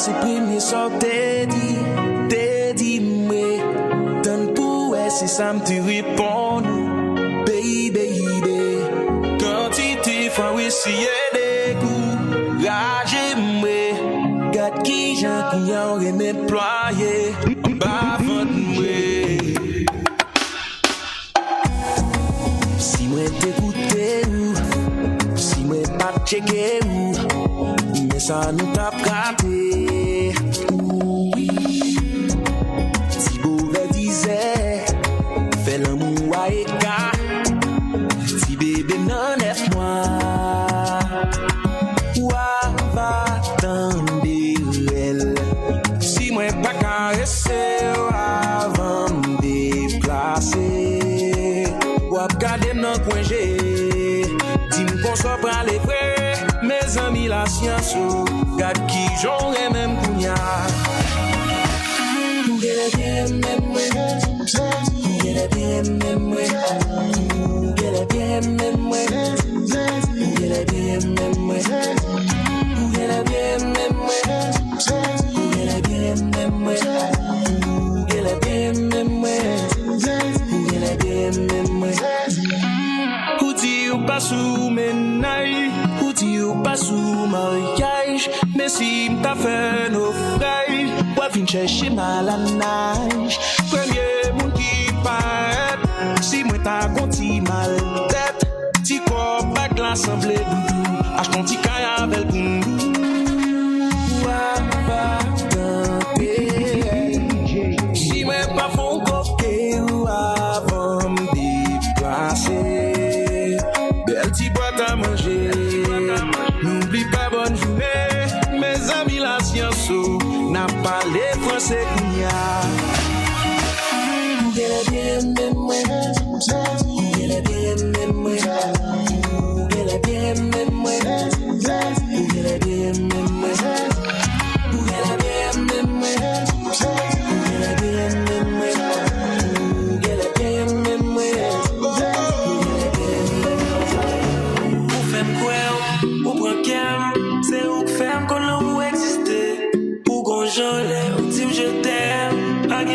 c'est premier sorti t'es dit moi donne pour c'est ça me tu réponds baby quantité fois essayer des coups rage moi garde qui j'en qu'on remet ployer pas vendre moi si moi t'écouter si moi pas checker mais ça nous tape gâté oui si Bouda disait fais l'amour à écart si bébé n'en est moi ouah va t'en elle si moi pas caresser avant me déplacer ou à garder dans coin j'ai dis-moi qu'on soit pas les vrais mes amis la science garde qui j'aurais même kounya get bien même get bien même get bien même get bien même get bien même get bien même get bien même get bien même ou dit ou pas sous ménage ou dit ou pas sous mariage mais si m'ta fait naufrage ou vient chercher mal à nage premier monde qui paraît si moi ta conti mal tête ti corps bac l'assemblée doudou ach ton ti kay avec boum wa si moi pas font coquet ou avant me déplacer belle ti boîte à manger n'oublie pas bonne journée mes amis la science n'a pas les français kounya get bien même get bien même get bien même get bien même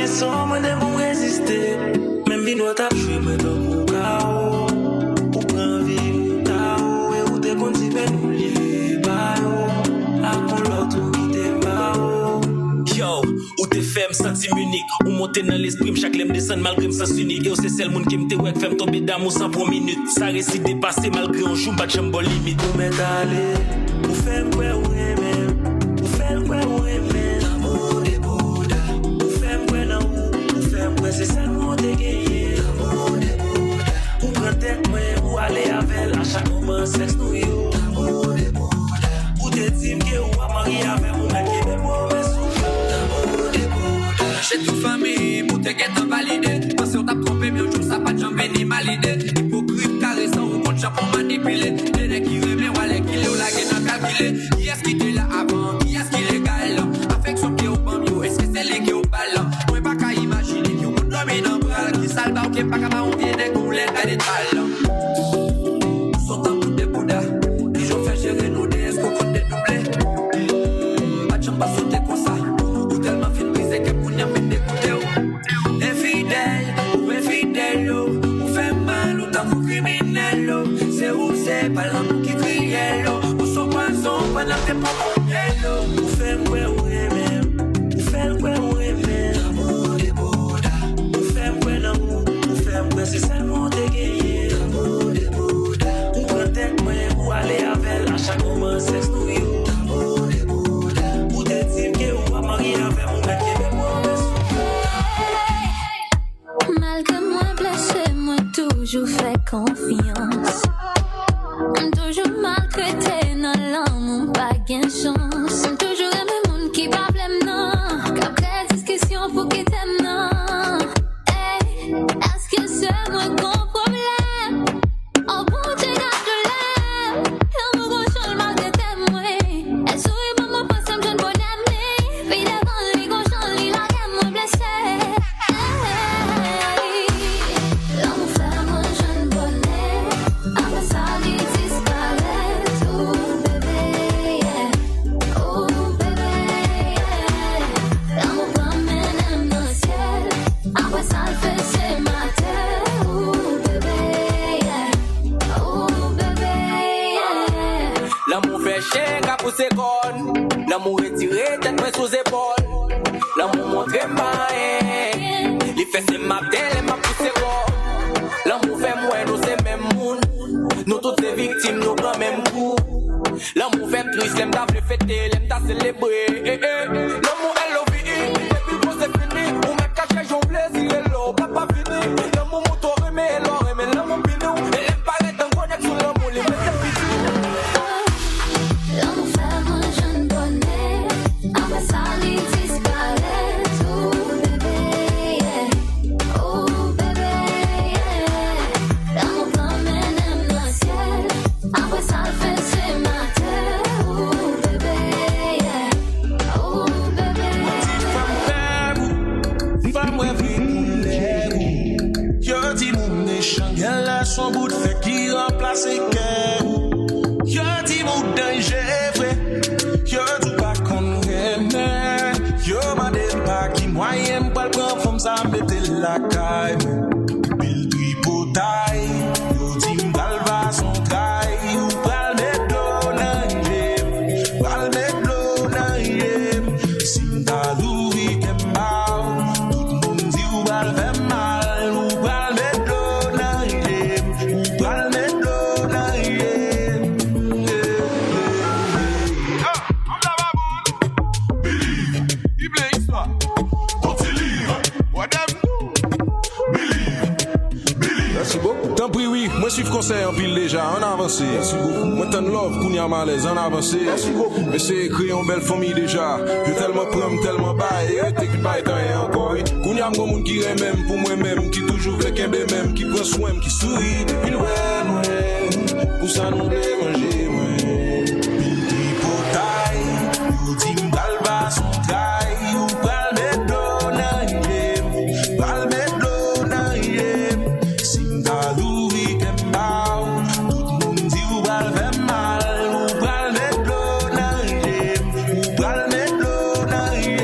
sans moi de vous résister même vie doit t'appuyer mais dans mon chaos pour prendre vie chaos et où t'es continué nous lier bayo à pour l'autre qui t'aime bao yo ou t'es femme senti unique ou monter dans l'esprit chaque lème descend malgré me sens unique et c'est celle monde qui me te ouais femme tomber d'amour sans pour minute ça récit dépasser malgré un jour pas chambre limite ou mettre aller ou faire quoi ou même ou faire quoi ou même amour de Bouda c'est ça mon dégayé amour de Bouda ou prendre moi ou aller avec à chaque moment sexe nous yo amour de Bouda ou te dire que ou à marier avec mon mec qui me promesse amour de Bouda c'est toute famille pour te get validé parce qu'on t'a trompé mais un jour ça pas de jambe ni malidé hypocrite caressant ou compte champ pour manipuler les nèg qui remet ou les qui le la gagne calculer qui est-ce qui était là avant qui est-ce qui légal affection qui au bambio est-ce que c'est les qui au ballon moi pas qu'à imaginer qui salva ou qui pas capable on vient de couler dans les talents sont en bout de Bouda ils ont fait gérer nous des escrocs qu'on dédoublé pas de champ pas sauter comme ça ou tellement fin brisé que pour n'y a même dégoûté infidèle ou infidèle ou fait mal ou tant que criminel c'est où c'est pas l'amour qui crie ou son poison pendant tes propres ou fait quoi ou même ou fait quoi ou même amour de Bouda c'est ça mon dégayé amour de Bouda ou protège moi ou aller avec à chaque moment sexe nous yo amour de Bouda ou te dire que ou va marier avec mon mec qui me promesse malgré moi blessé moi toujours fait confiance toujours maltraité dans l'amour pas gain chance toujours aimé monde qui pas blâme non qu'après discussion pour qu'il t'aime non est-ce que c'est moi qu'on problème oh bon tu gardes de l'air et on me gonchole malgré tes mots elle sourit pour moi pas ça me donne bon ami puis devant lui gonchole il a rien me blessé l'amour fait moi jeune bonnet bonne. L'amour est tiré, tête main sous épaule. L'amour montre pas, les fesses c'est ma tête, ma poussée rond. L'amour fait moi, nous c'est même monde. Nous toutes les victimes, nous prend même coup. L'amour fait triste, l'aime t'a fêter, l'aime t'a célébrer. L'amour est l'OVI, depuis le c'est fini. Ou même caché, j'en plaisir, et l'eau, pas fini. L'amour moto remet, l'amour pinou. Et l'aime paraît en connect sur l'amour, les mecs c'est piti. L'amour fait moi, je ne connais. Après ça, il disparaît. Oh bébé, yeah. Oh bébé, yeah. L'amour promène dans le ciel. Après ça, le fait c'est ma terre. Oh bébé, yeah. Oh bébé. Femme ouais vite yo dis mon méchant là son bout de fait qui remplace cœur. Yo dis mon danger vrai. Yo dis pas qu'on aime. Yo m'a dit pas qui moyen pas prendre femme ça mettre la caille. Bil tripotaille. Yo dis m'bal va son caille ou pral mettre l'eau dans yem. Pral mettre l'eau dans yem. Si m'ta louvi qu'est mal. Tout le monde dit ou pral fait mal. Ou pral mettre l'eau dans yem. Ou pral mettre l'eau dans yem. I'm la baboune. Believe. Il plaît histoire. Continue. What them do? Believe. Merci beaucoup. Tant pis, oui. Moi, je suis conseil en pile déjà, en avancé. Merci beaucoup. Moi, t'en love, qu'on y a malaise, en avancé. Merci beaucoup. Mais c'est créer une belle famille déjà. Je tellement prends, tellement bail, et t'écoutes pas et encore. Qu'on y a un monde qui aime même pour moi-même, qui toujours veut qu'un bé même, qui prend soin, qui sourit depuis le ouais. Pour ça, nous voulons manger, ouais. Bil tripotaille. Yo dis m'bal va son caille. Ou pral mettre l'eau dans yem. Pral mettre l'eau dans yem. Si m'ta louvi qu'est mal. Tout le monde dit ou pral fait mal. Ou pral mettre l'eau dans yem. Ou pral mettre l'eau dans yem.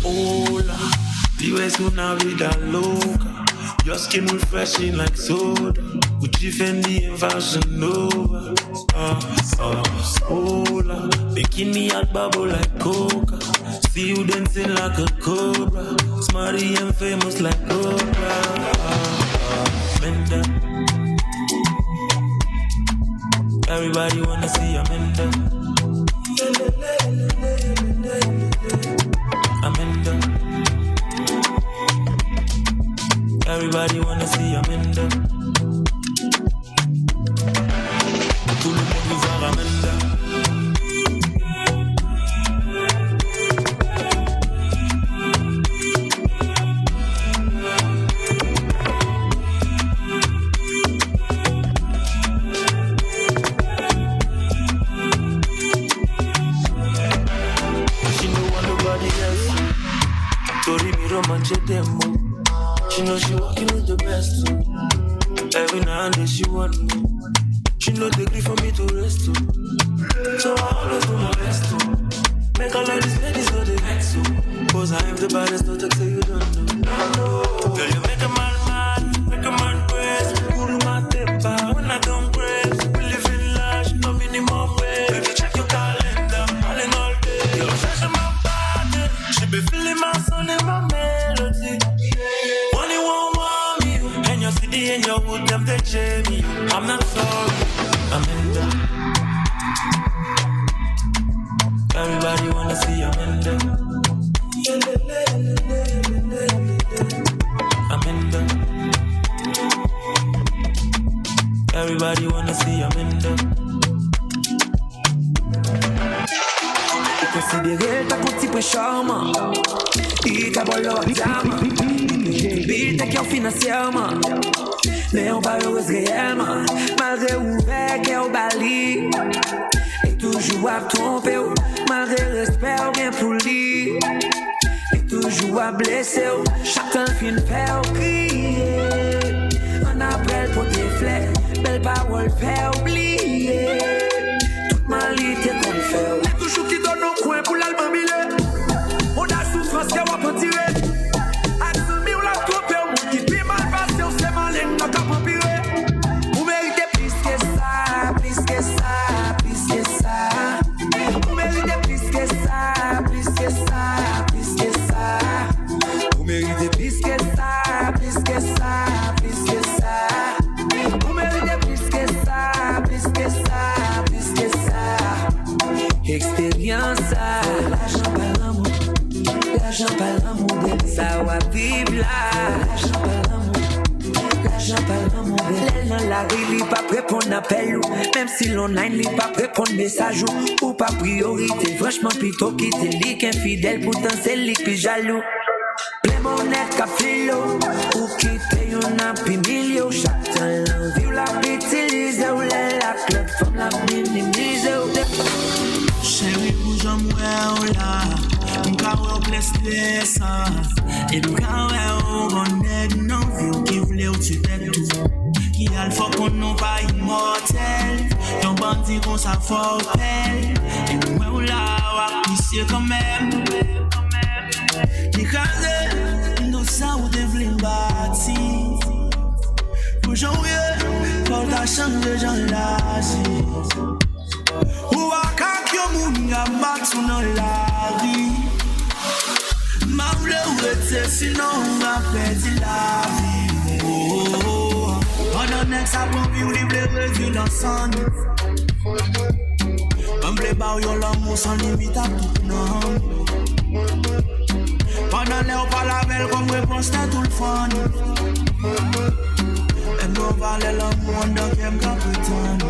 Hola, vives una vida loca. Your skin refreshing like soda. Gucci, Fendi, and Fashion Nova. Hola, bikini and bubble like coca. See you dancing like a cobra. Smarty and famous like Oprah. Menda. Everybody wanna see a Menda. Amanda. Everybody wanna see Amanda. Tout le monde veut voir Amanda. She know want nobody else. Tori mi romance demo. She know she walking with the best too. Every now and then she want me. She know the grief for me to rest too. So I always do my best too. Make all of these ladies go the vex too. Cause I am the baddest, no talk so you don't know. Girl, you make a man mad, make a man press. Cool my temper when I don't press. We live in large, no minimum wage. Baby, check your calendar, all in all day. You're fresh in my body. She be feeling my soul in my melody. Only one want me, and your city and your wood, them they Jamie. I'm not sorry, I'm in there. Everybody wanna see I'm in there. I'm in there. Everybody wanna see I'm in there. Considéré ta petit peu charmant. Il t'a bon l'or diamant. Il t'a qu'un financièrement. Mais on pas heureuse réellement. Malgré ouvert qu'est au bali. Et toujours à tromper. Malgré respect bien pour lui. Et toujours à blesser. Chacun fin faire crier. On appelle pour tes flèches. Belle parole faire oublier. Toute malité qu'on fait. Toujours qui donne nos coins pour l'album il est. On a L'argent pas l'amour, ça va vivre là. L'argent pas l'amour, l'argent pas l'amour. L'aile dans la rue, il pas répondre appel. Même si l'online, il pas répondre message ou pas priorité. Franchement, plutôt quitter lui qu'infidèle, pourtant c'est lui qui jaloux. Plein monnaie qu'a filo, ou quitter yon api milio. Chaque temps l'envie ou la utilise, ou la clotte from la minimise. Chérie, bouge en moi ou là, m'ka ou blesse ça. Et m'ka ou on est non vieux qui voulait ou tu t'aides tout. Qui a le fort qu'on non pas immortel. Yon bandit qu'on sa fort pelle. Et moi ou là, ou apprécier quand même. Because nous ça ou devlin bâti. Aujourd'hui, pour ta changer j'en lâche. Ou a kak yo moun ya battu dans la vie. Ma vle ou ete sinon on a perdu la vie. Oh, on a next a bon vie ou li vle revivre l'ensemble. On vle ba ou yon l'amour sans limite à tout nom. Pendant les ou pas la belle comme réponse t'as tout le fun. Et nous valait l'amour en donc y'aime qu'à prétendre.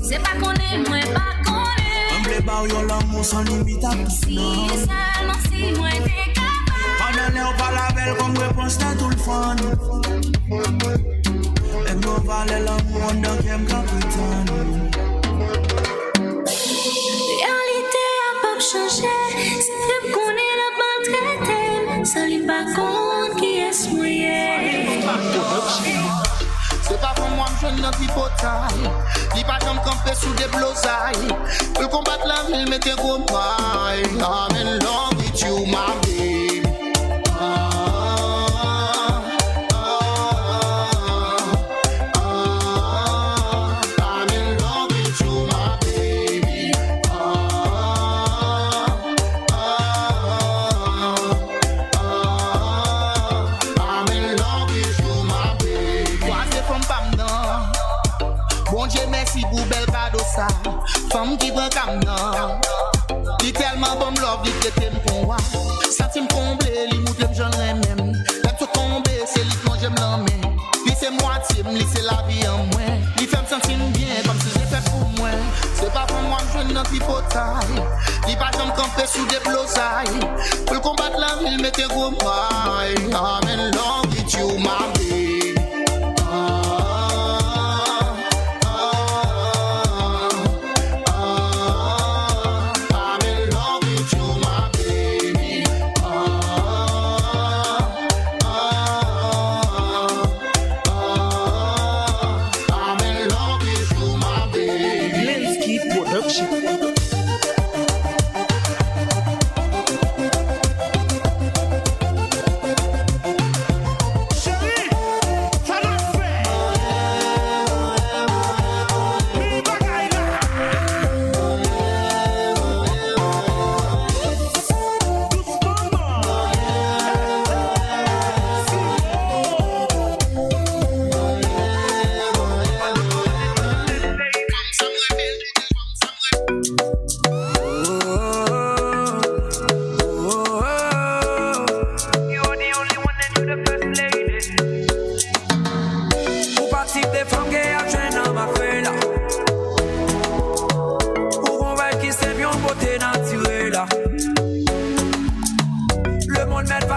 C'est pas qu'on est, moi pas qu'on est. On blé ba yon l'amour sans limite à tout. Si seulement si moi t'es capable. Pendant les ou pas la belle comme réponse t'as tout le fun. Et nous valait l'amour donc y'aime qu'à prétendre. Réalité a pas changé. C'est vrai qu'on est là pas traité. Ça l'est pas compte qui est mouillé. C'est pas pour moi, je n'en dis pas taille. Dis pas j'aime camper sous des blosailles. Pour combattre la ville, mettez gros mailles. I'm in love with you, my baby. I'm in love with you, my baby. I'm in love with you, my baby. Fanm Pam Na. Bon Dieu merci pour bel cadeau ça. Femme qui prend comme nan. Li tellement bon love, li traite m'pon wa. Senti m'comblé, li montre m'j'en même. Même tout tomber, c'est li que j'aime l'emmener. Li c'est moitié, li c'est la vie en moi. Li fait me sentir bien, comme si j'ai fait pour moi. C'est pas pour moi que je n'en suis pas taille. Li pas j'aime camper sous des blosailles. Pour combattre la ville, mettez gros mailles. I'm in love with you, my baby.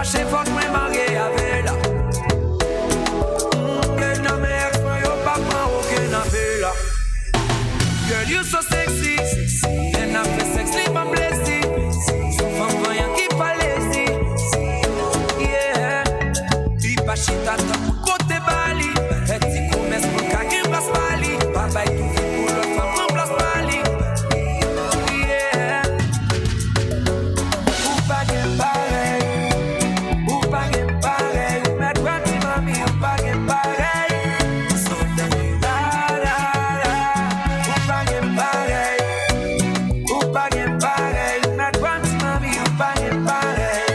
fâché, faut que moi marié avec là. Girl, na me ex, moi yo pas prend aucun appel là. Girl, you so sexy, and after sex, leave my blessing. So femme voyant qui pas lazy, yeah. Puis pas chita pour côté Bali, et si commerce pour qu'à passe Bali, papa tout fait pour l'autre femme remplace Bali, yeah. Ou pas gain pareil, ou pas gain pareil, ou mettre parti mami, ou pas gain pareil. So la la la, ou pas gain pareil, ou pas gain pareil, ou mettre parti mami, ou pas gain pareil.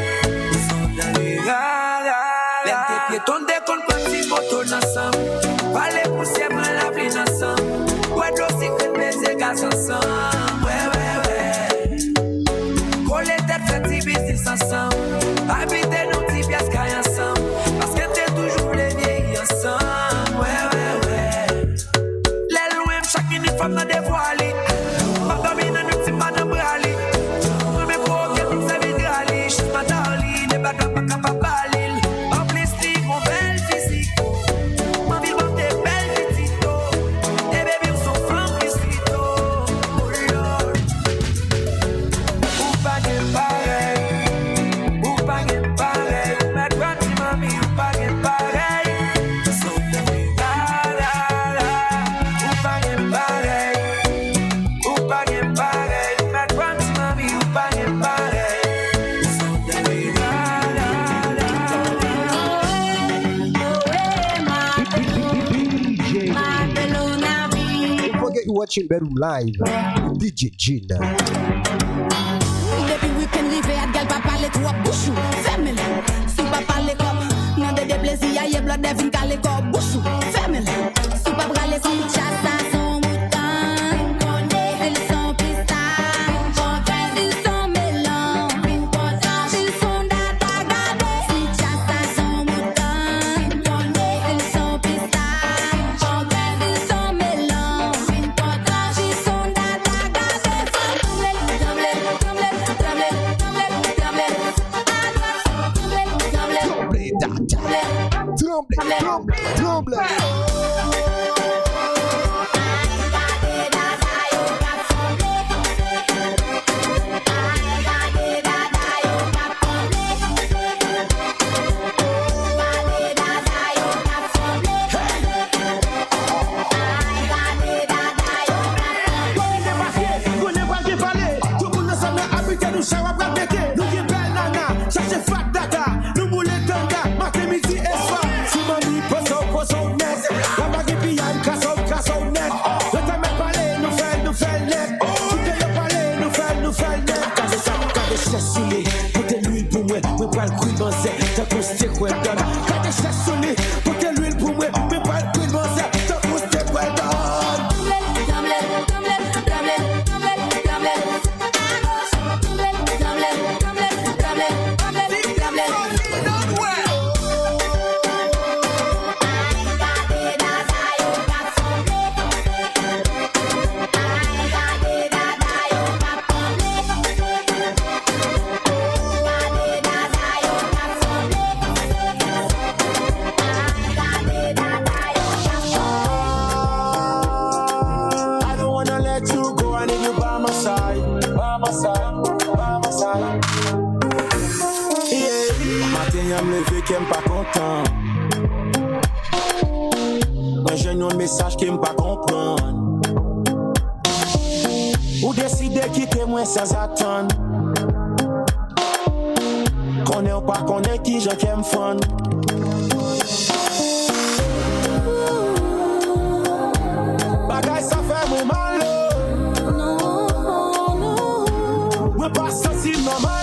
So la la la, les tes pieds tombent qu'on parti moto ensemble, parler pour siempre la vie ensemble, ouais d'ossi que baiser gaz ensemble, ouais ouais ouais. Coller tête fait petit business ensemble, habiter nos petits pièces caille ensemble, parce que t'es toujours les vieilles ensemble, ouais ouais ouais. Les loin chaque uniforme dans des voiles, ma domine nous petits pas dans brali, moi mes pauvres qui nous servent de rallye, je suis ma darling, les bagarres pas capables balil, en plus li mon belle physique, ma vie bon des belles petites, des bébés ou sont femmes plus vite, oh lord. Ou pas gain pareil, ou pas gain pareil, ou mettre parti mami, ou pas gain pareil. So la la la, ou pas gain pareil, ou pas gain pareil, ou mettre parti mami, ou pas gain pareil. So la la la. Don't forget you're watching Bedroom Live with DJ DJEEN. Depuis week-end rivé, à gal pas parler trop bouchou. Family, si pas parler comme non de déplaisir, y'a blood devine calé comme bouchou. Family, si pas braler comme chassa, son mouton. Ils sont pistaches, ils sont melons, ils sont data gabé. Si chassa, son mouton. Ils sont pistaches, ils sont melons, ils sont data gabé. Tremble. Qui pas content. Moi j'ai un message qui pas comprendre. Ou décider quitter moi sans attendre. Connais ou pas connais qui je qu'aime fun. Bagay ça fait moi mal. Moi pas sensible normal.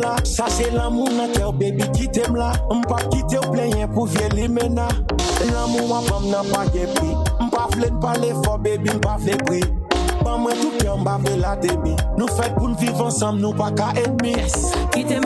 là. Ça c'est l'amour dans cœur, baby, qui t'aime là. M'pas quitter ou plein pour vieux les mena. L'amour ma femme n'a pas de prix. M'pas flène parler fort, baby, m'pas fait prix. Pas moi tout cœur, m'pas fait la débit. Nous fait pour nous vivre ensemble, nous pas qu'à ennemis. Qui t'aime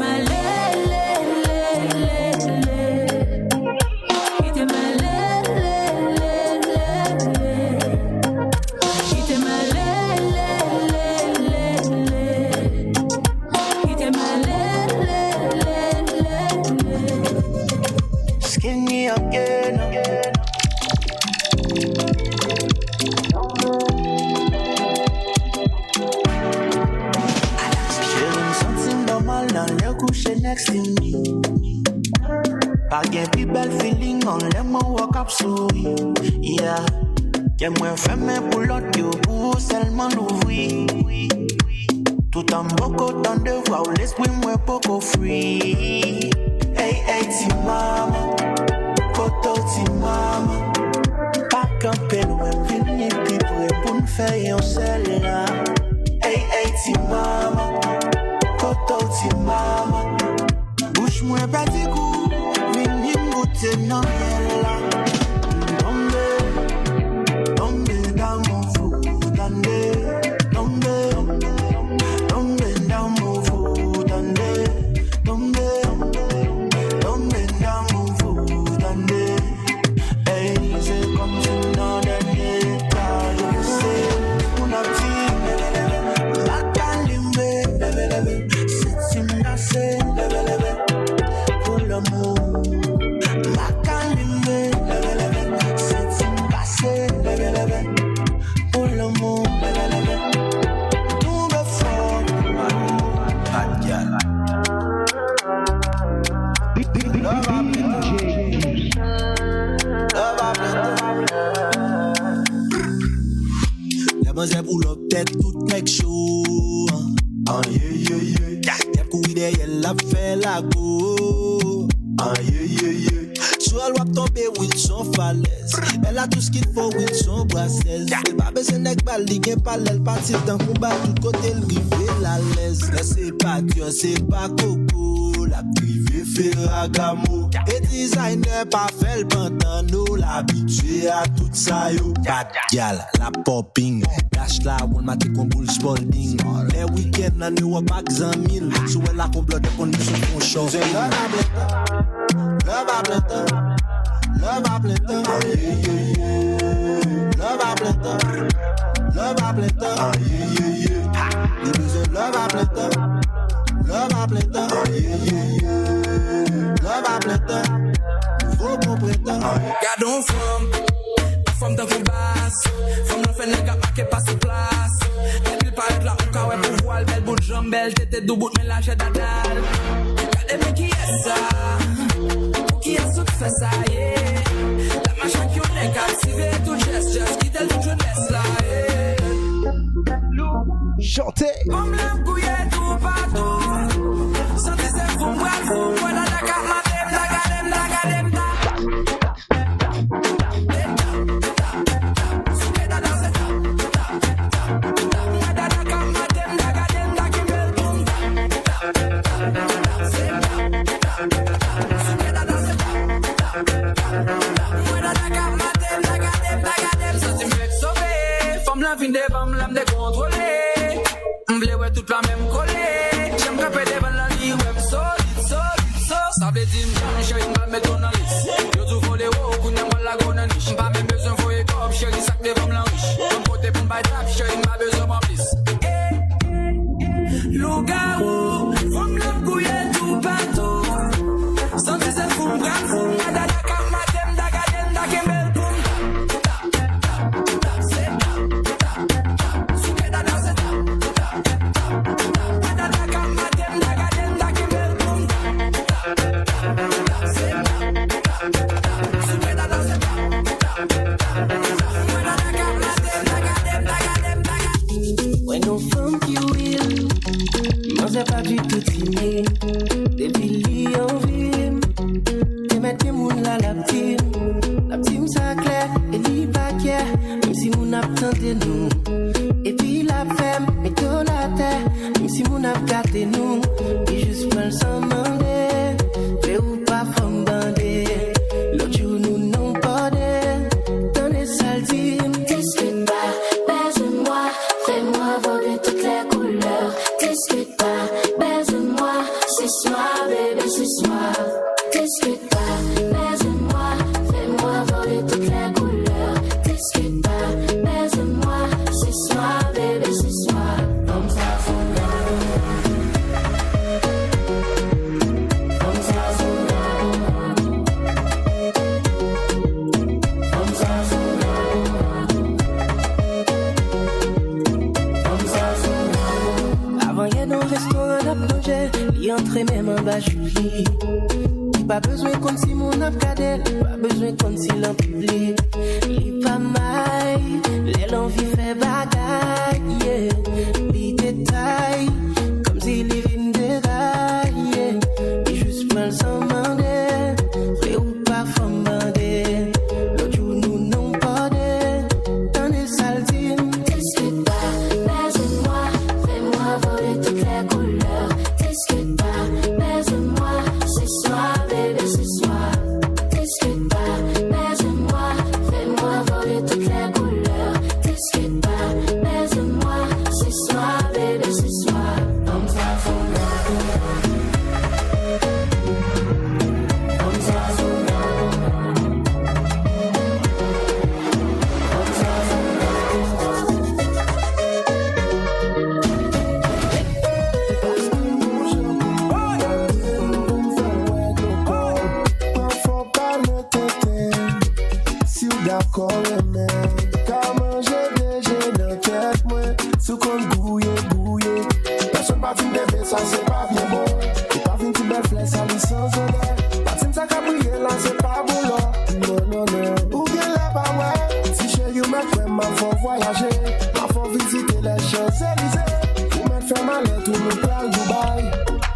next to me. Pas gain plus belle feeling, on l'aime walk up souris. Yeah, j'aimerais faire mes pour l'autre, yo, pour seulement l'ouvrir. Tout en beaucoup temps de voir l'esprit, moi, beaucoup free. Hey, hey, ti mama, koto ti mama. Pas camper loin, venir plus près pour nous faire un seul là. Hey, hey, ti mama, koto ti mama. Bouche moi petit coup, venir goûter non là. Tombe dans mon fou, tombe dans mon fou, tombe dans mon fou, hey, c'est comme si dans les états, je sais, on a dit, la calimbe, c'est une assez. Pour l'amour, la calimbe, c'est une cassée. Pour l'amour, tout me fort. Bad girl. La manger pour l'op tête toute mec chaud. Ah yeah yeah yeah. Y'a couru derrière la fait la go. Ah yeah yeah yeah. Soit elle va tomber with son falaise. Elle a tout ce qu'il faut with son brassesse. Elle pas besoin d'être baligée par elle partir dans le combat tout côté le rivé la laisse. Là c'est pas Dieu, c'est pas coco. La privée fait ragamo. Et designer pas fait le pantano. L'habitué à tout ça yo. Bad gal, la popping. Dash la one m'a dit qu'on boule spalding. Les week-ends à New York pas 100 000. Sous elle a complot de conditions qu'on change. Love à plein temps. Love à plein temps. Love à plein temps. Love à plein temps. Les besoins love à plein temps. Love à plein temps. Love à plein temps. Faut qu'on prétend. Gardons femme dans vos basses. Femme l'en fait n'est qu'à marquer pas sur place. Et puis paraît là, on caouet pour voir. Belle bout de jambe, belle tête de bout, mais lâche dadal. Regardez-moi qui est ça. Qui a tout fait ça, yeah. La machin qui on est captivé, tout geste, qui tel tout jeunesse là, yeah. Chantez. On me l'a couillé tout partout. Santé c'est fou, moi la Dakar, madame, lagadem. Fin de bam l'âme décontrôlée. M'vle ouais toute la même collée. J'aime rapper devant la vie ouais solide. Ça veut dire m'jam chéri m'va mettre dans liste. Yo tout volé wow kounya m'la gona niche. M'pa même besoin foyer comme chéri sac devant m'la riche. Comme côté pour m'bay trap chéri m'pa besoin m'en plus. Loup-garou, faut m'l'aime couiller tout partout. Senti c'est fou m'gram fou m'adada kam madem dagadem dakembel poum. When on femme qui will, moi c'est pas du tout timide. Depuis l'île en ville, t'es mettre les mouns là la team ça clair, et l'île pas clair, même si mon a tenté nous. Et puis la femme, mais tout la terre, même si mon a gâté nous. Et juste prends sans demander. Fais ou pas femme bandée. L'autre jour nous n'ont pas de. Dans les salles discute pas, baise-moi. Fais-moi voler toutes les couleurs. Discute pas, baise-moi. C'est soir, bébé, c'est soir. Discute pas, baise-moi. Fais-moi voler toutes les couleurs. Discute pas, baise-moi. C'est soir, bébé, c'est soir. Comme ça, avant y'a dans le restaurant à manger, l'y entrer même en bas Julie. Pas besoin comme si mon abcadelle, pas besoin comme si l'en publie. L'y pas mal, l'envie fait bagaille, yeah. L'y détail, comme si l'y vine déraille, yeah. L'y juste prend sans demander, fais ou pas femme bandée. L'autre jour nous n'ont pas de, dans les salles discute pas, baise-moi. Fais-moi voler toutes les couleurs. Discute pas, baise-moi. C'est soir, bébé, c'est soir. Discute pas, baise-moi. Fais-moi voler toutes les couleurs. Discute pas, baise-moi. C'est soir, bébé, c'est soir. Comme ça, d'accord, mais car manger déjà dans tête, moi, sous qu'on bouille. Personne pas fin bébé, ça c'est pas bien bon. Et pas fin tu belle flèche, ça licence là. Pas fin ça cabrier, là c'est pas bon là. Non. Ou bien là, bah ouais. Si chez you, m'a ma faut voyager, ma faut visiter les Champs-Élysées. Ou m'a fait mal et tout le plan Dubaï.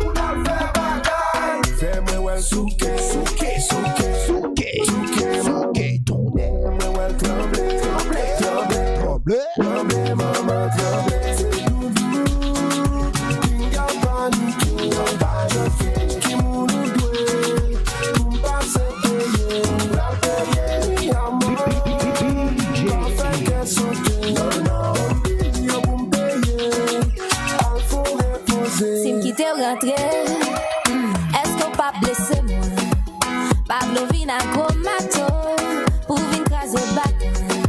Ou n'a fait bagaille. Fais-moi ouais, souke. Tremblez, maman, tremblez. C'est doudou. Kinga panique, pas de fille. Qui mou nous doué. Pour passer payer. La payer, mi amour. Pas fait qu'elle saute. Non. Yo pour me payer. Al faut reposer. Si m'quitte rentré, est-ce qu'on pas blessé moi? Pablo vin à gros mato. Pour vin craser bac.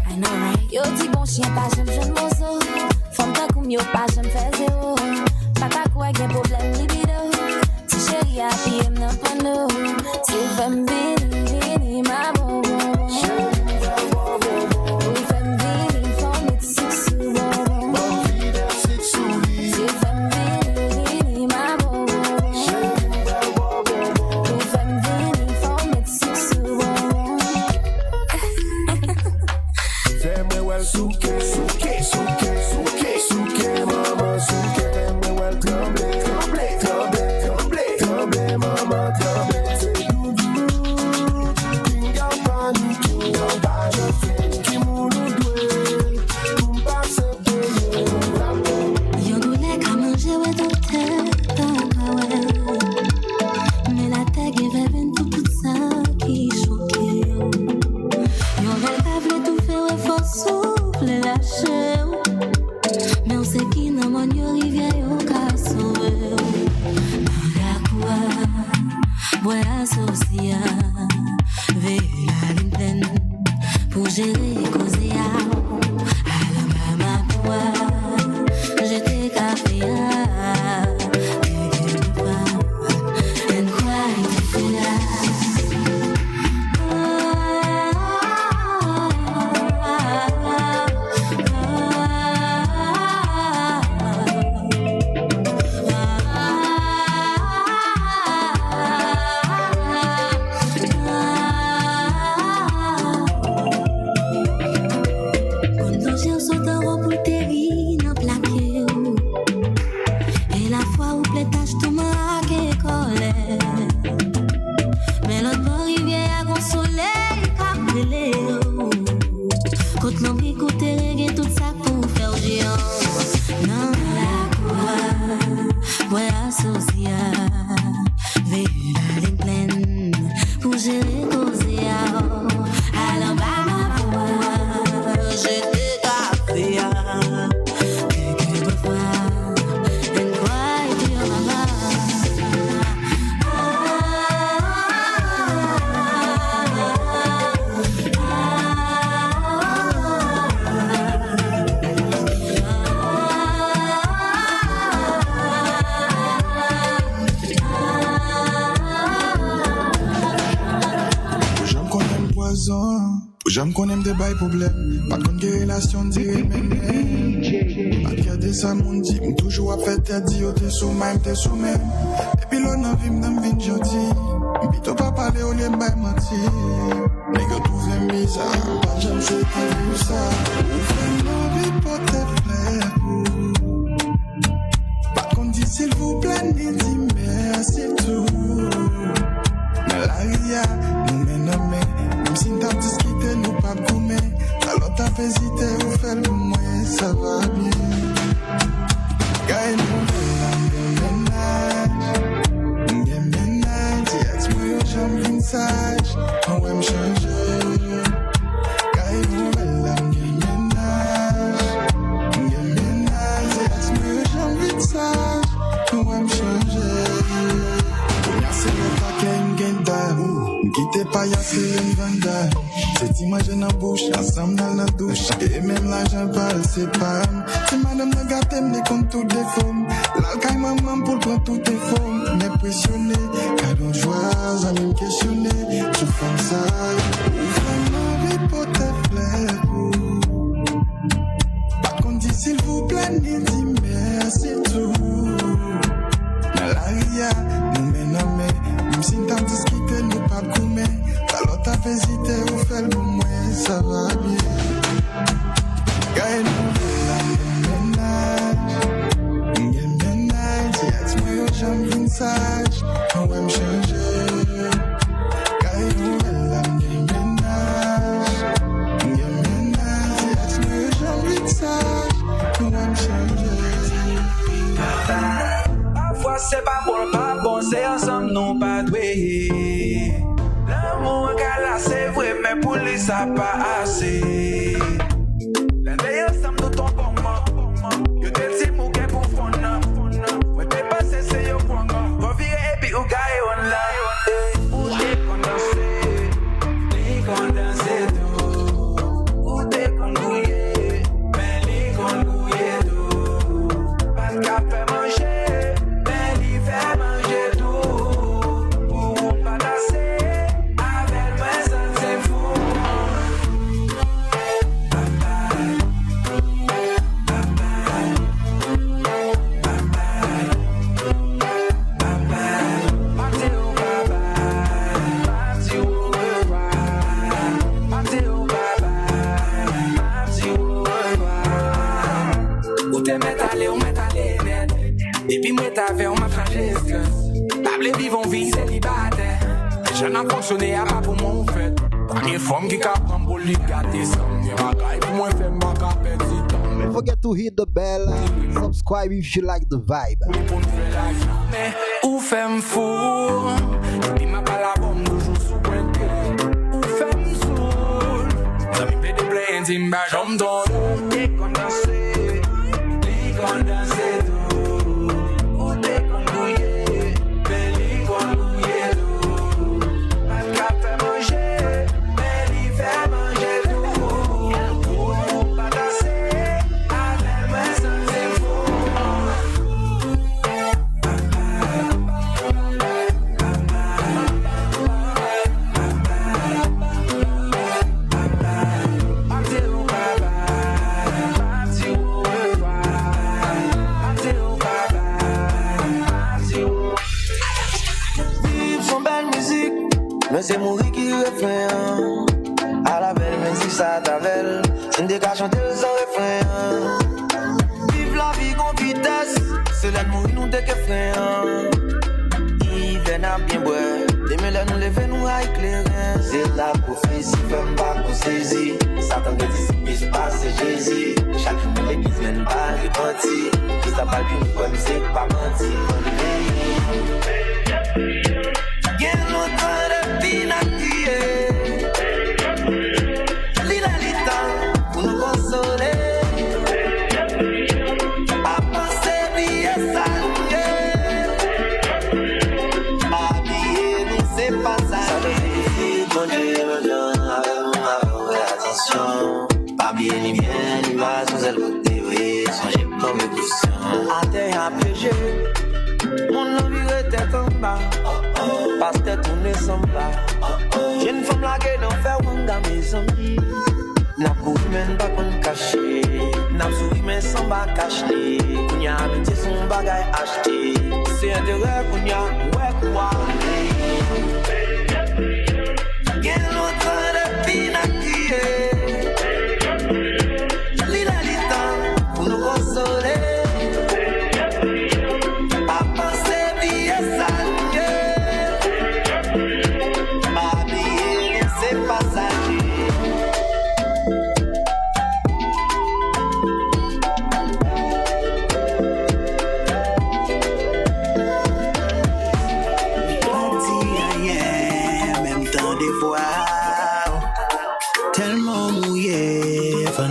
I know right. Yo dis bon chien pas j'aime jeune mozo. Femme ta koum yo pas j'aime faire zéro. Papa quoi gen problème libido. Si chérie a Pye'm nan pano. Si femme vini ma bon. Ou femme vini femme et six sous bon. Si femme vini ma bon. Ou femme vini femme et six sous bon. Fais-moi well souke, maman souke. Fais-moi well tremblez, maman tremblez. C'est doudou, kinga panique, pas de fille. Qui mou nous doué, pour passer payer. Yon douleur qu'à manger ouais dans tête, ouais. Mais la tête est vers tout ça qui choque. Yon rêve tout faire ouais faut souffle lâcher. Mais on sait qui n'a mon yo rivière yo ka sauver. Dans la cour, bois associé, veille la ligne pleine pour gérer causer à la maman pour j'étais café and cry to feel associé J'aime qu'on aime des bails problèmes. Pas qu'on ait relation dire même. Pas regarder ça, mon dit. Toujours à faire tête, dit, t'es sous même, t'es sous même. Et puis l'on a vu, m'dame, vin gentil. Bito pas parler, au lieu de menti. Nègre, tout fait bizarre. Pas j'aime, c'est pas vu ça. Ou fait l'envie pour tes fleurs. Pas qu'on dit, s'il vous plaît, ni dit merci tout. Mais la ria, nous menons. Même si t'as discuté, nous pas gourmet. Alors t'as hésité ou fait le moins, ça va bien. Gagne nous ménage. Dis ex moi j'aime une sage. On va me changer. Gagne nous ménage. Dis ex moi j'aime une sage. On va me changer. C'est le paquet une guenda. Quittez pas y'a c'est une venda. C'est image en bouche, ensemble dans la douche. Et même l'argent parle, c'est pas. Si madame le gâte, me compte toutes des formes. L'alcaï maman pour prendre toutes tes formes. M'impressionné, cadeau joie, ça me questionné. Je fais ça, ou vraiment vie pour tes fleurs. Par contre, dis s'il vous plaît, ni dis merci tout. Mais la ria, nous menons. Même si t'as discuté, nous pas gourmet. Alors t'as hésité ou fait le moins, ça va bien. Gagne nous ménage. Dis ex moi j'aime une sage. On va me changer. Gagne nous ménage. Dis ex moi j'aime une sage. On va me changer. Parfois c'est pas bon, c'est ensemble, non pas doué. L'amour qu'elle c'est vrai, mais pour lui ça pas assez. L'un des ensemble nous tombons pour moi. Yo te dis mou qu'elle pour fond. Ouais t'es passé c'est yo point. Pour virer et puis ou gagne on là. Ou t'es condensé, t'es condensé tout. Ou t'es condouillé, mais t'es condouillé tout. Pas de café manger. Et puis moi t'avais on m'a changé ce classe. Table vivons vie célibataire. Je n'en fonctionnais pas pour mon fait. Pas une femme qui capte pour lui gâter ça. Mais ma gueule pour moi fait ma capette. Don't forget to hit the bell. Subscribe if you like the vibe. Mais où Fem fou. Et puis ma palabom toujours sous pointé. Où Fem soul. Ça me fait des plaies intimes, bah j'en donne. T'es condensé, t'es condensé. Mais c'est mourir qui refrain. À la belle, même si ça t'avelle. C'est une décage chanter sans refrain. Vive la vie con vitesse. C'est là de mourir nous dès que frein. Hiver n'a bien boire. Demain là nous lever nous à éclairer. C'est la prophétie, femme pas qu'on saisit. Satan qui dit c'est pas c'est Jésus. Chaque jour l'église mène pas repenti. Juste à pas le plus comme c'est pas menti. Get longtemps de pinatier. Lila lita pour nous consoler. A penser bien saluer. Habiller nous c'est pas ça. Ça devait bon Dieu avec attention. Pas bien ni bien ni mal sous elle côté oui. Songez comme émotion. À terre à piéger. Mon envie était en bas. Parce que tout ne semble pas. J'ai une femme là qui n'en fait pas mes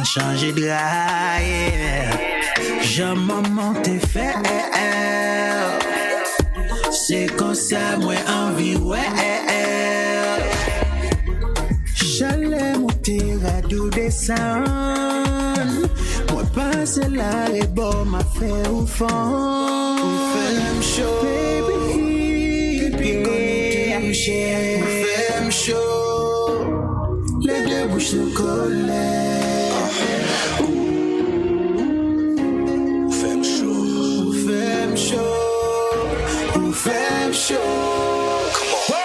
changer de rail. J'aime maman te faire. C'est comme ça, moi, envie, ouais. J'allais monter à tout descendre. Moi, passer là, les bords m'a fait au fond. Fem Cho, baby, Fem Cho. Les deux bouches se collaient. Fem Cho, Fem Cho, Fem Cho.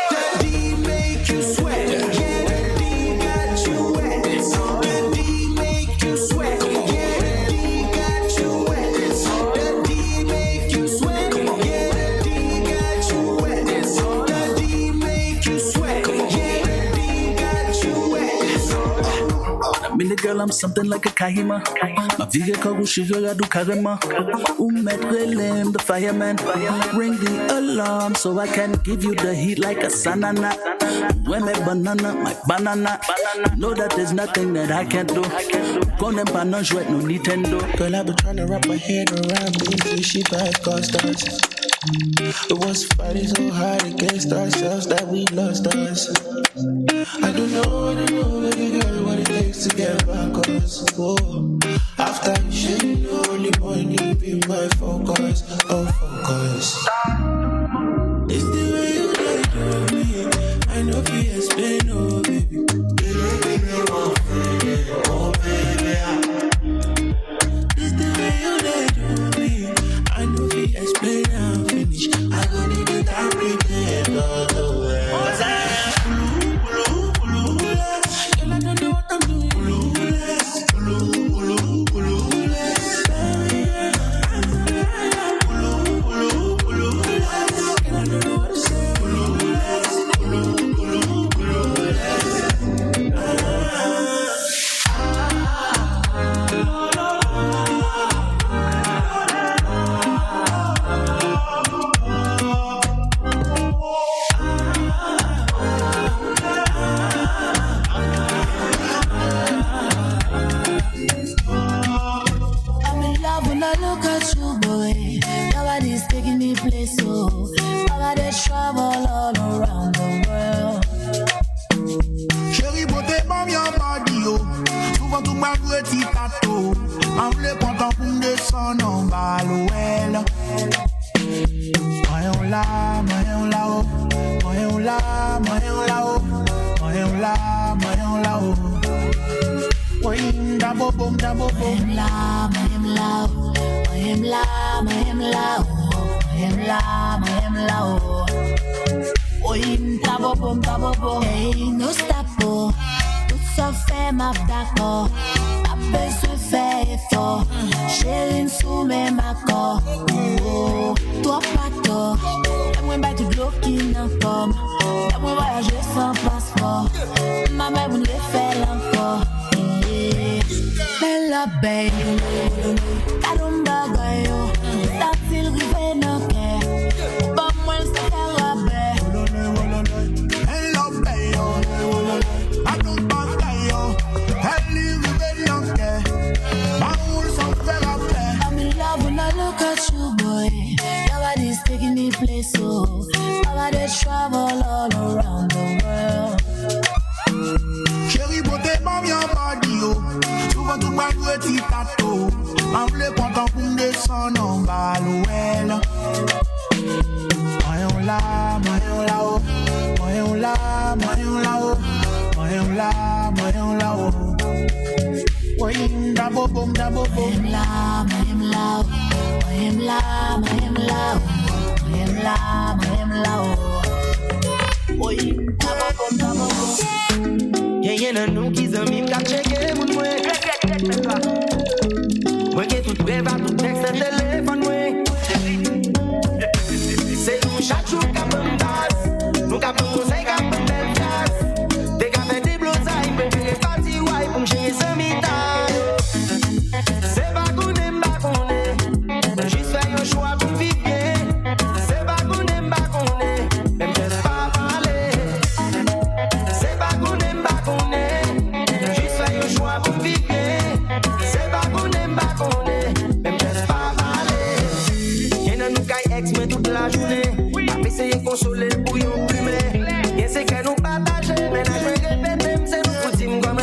That D make you sweat. Yeah, that D got you wet. That D make you sweat. Yeah, that D got you wet. That D make you sweat. Yeah, that D got you wet. That D make you sweat. Yeah, that D got you wet. I mean the girl, I'm something like a kahima. Ma vie quand je veux du carrément. Ou mettre l'aime, the fireman. Ring the alarm so I can give you the heat like a sanana. When my banana. Know that there's nothing that I can't do. Con them pas non jouet no Nintendo. Girl, I've been trying to wrap my head around me. She bypassed us. It was fighting so hard against ourselves that we lost us. I don't know, baby girl, what it takes to get back us. Oh, after you shit, only money be my focus. Oh, focus. It's the way you like me. I know if you explain, oh, baby. Oh, baby. It's the way you like me. I know if you explain, I'll finish. I don't need to time pretend all the way. Hey, no stop, oh. Tout ça fait ma d'accord. Pas besoin de faire effort. Chérie, sous mes accords. Oh, toi pas tort. J'aimerais battre tout l'eau qui n'en comme. J'aimerais voyager sans passeport. Ma mère voulait faire l'encore. Bella baby. T'as d'un bagay, oh. T'as-t-il rivé dans le cœur? Pas moi, le faire rabais. Look at you, boy. Your body's taking me place, so my body travel all around the world. Chérie, beauté, mam, y'a body, oh. Souvent, tout ma petit tato. Ma voulait content pour me descendre en bas, l'ouel. Moyen là, oh. Moyen là, oh. Moyen là, oh. Moyen d'abo bom. Moyen là, oh. Moyen là, oh. Moyen d'abo bom. Y'en a nous qui aiment qu'à checker mon moi. Moi qui tout brève à tout texte de téléphone moi. C'est nous chaque jour qu'à me passe. Nous qu'à me conseil qu'à me belle place. Dès qu'à faire des blosailles, me faire party wipe pour me chez ce mitage. C'est pas qu'on aime pas qu'on est. Juste faire un choix pour vivre bien. C'est pas qu'on aime pas qu'on est. Même juste pas parler. C'est pas qu'on aime pas qu'on est. Juste faire un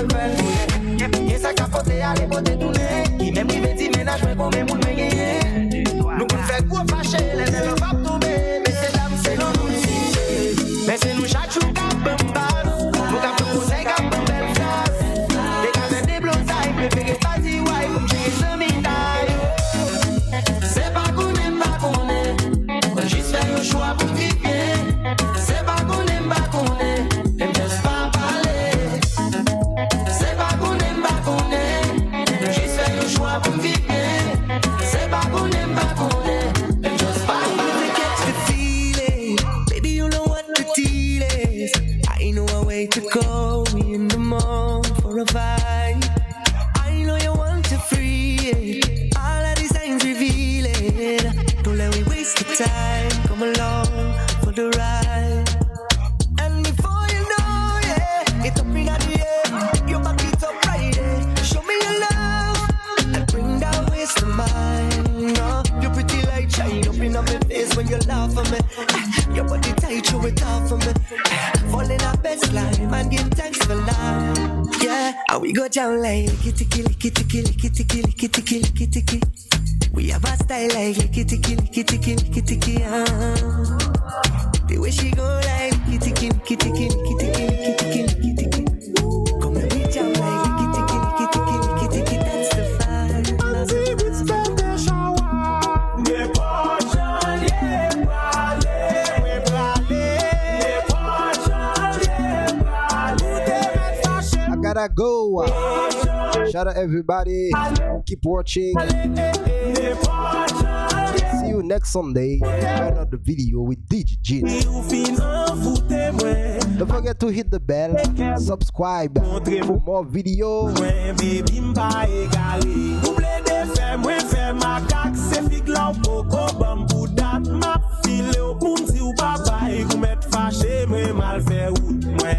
le faire. Y'a ça capoté à l'époque tourner. Qui même qui veut dire ménage, mais qu'on même nous gagner. Nous pouvons faire quoi fâcher, les élèves vont tomber. Mais c'est dame, c'est non nous ici. Mais c'est nous chaque jour qu'à bambas. Nous qu'à tout conseil qu'à bambel flas. Des gars des blondailles, préférez pas dire ouais, comme j'ai les amis d'ailleurs. C'est pas qu'on aime pas qu'on est. Juste faire le choix pour vivre bien. C'est pas qu'on aime pas qu'on est. Aime juste pas parler. C'est pas qu'on aime pas qu'on est. Juste faire le choix pour vivre bien. C'est pas qu'on aime pas qu'on est. Aime juste pas parler. Catch the feeling, baby you know what the deal is. I know a way to go, we in the mood for a vibe. I know you want to free it, all of these signs reveal it. Don't let me waste the time, come along for the ride. And before you know, yeah, it's up in the air, you back it up right there. Show me your love, and bring that waste of mine. Oh, you're pretty like shine up in my face when you laugh at me. Your body tight, show it off for me. Fall in our best climb and give thanks for life. Yeah, and we go down like licky ticky, licky ticky, licky ticky, licky ticky, licky ticky. We have a style like licky ticky, licky ticky, licky ticky. The way she go like licky ticky, licky ticky, licky ticky, licky ticky, licky ticky. Come and we down like licky ticky, licky ticky, licky ticky. That's the vibe. Gotta go. Shout out everybody. Keep watching. See you next Sunday. Another video with DJ DJEEN. Don't forget to hit the bell, subscribe for more videos. Fâché, moi mal fait route, moi.